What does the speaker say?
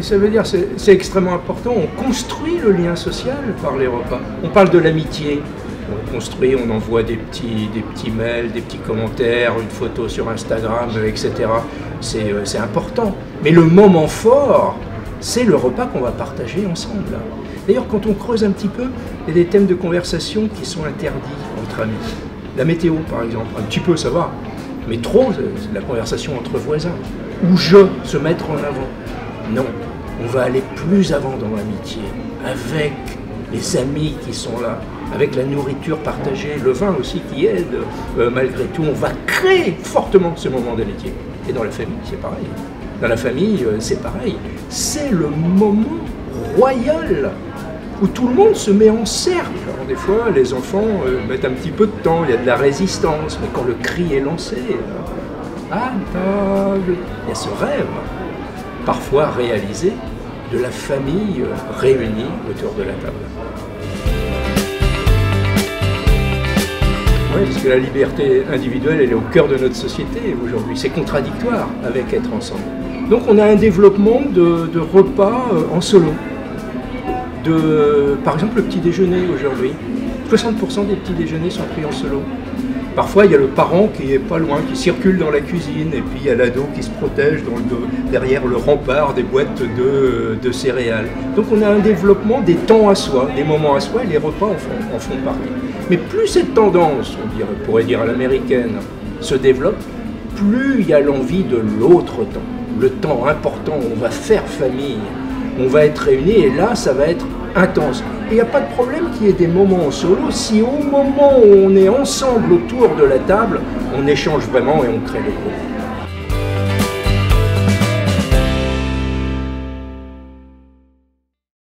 ça veut dire c'est extrêmement important. On construit le lien social par les repas. On parle de l'amitié. On construit, on envoie des petits mails, des petits commentaires, une photo sur Instagram, etc. C'est important. Mais le moment fort, c'est le repas qu'on va partager ensemble. D'ailleurs, quand on creuse un petit peu, il y a des thèmes de conversation qui sont interdits entre amis. La météo, par exemple, un petit peu, ça va. Mais trop, c'est la conversation entre voisins. Ou se mettre en avant. Non, on va aller plus avant dans l'amitié, avec les amis qui sont là, avec la nourriture partagée, le vin aussi qui aide, malgré tout. On va créer fortement ce moment d'amitié. Et dans la famille, c'est pareil. Dans la famille, c'est pareil. C'est le moment royal où tout le monde se met en cercle. Alors des fois, les enfants mettent un petit peu de temps, il y a de la résistance, mais quand le cri est lancé, à table, il y a ce rêve, parfois réalisé, de la famille réunie autour de la table. Oui, parce que la liberté individuelle, elle est au cœur de notre société aujourd'hui. C'est contradictoire avec être ensemble. Donc on a un développement de repas en solo. Par exemple, le petit déjeuner aujourd'hui. 60% des petits déjeuners sont pris en solo. Parfois, il y a le parent qui est pas loin, qui circule dans la cuisine, et puis il y a l'ado qui se protège derrière le rempart des boîtes de céréales. Donc on a un développement des temps à soi, des moments à soi, et les repas en font partie. Mais plus cette tendance, on pourrait dire à l'américaine, se développe, plus il y a l'envie de l'autre temps, le temps important où on va faire famille, on va être réunis, et là, ça va être intense. Et il n'y a pas de problème qu'il y ait des moments en solo, si au moment où on est ensemble autour de la table, on échange vraiment et on crée le groupe.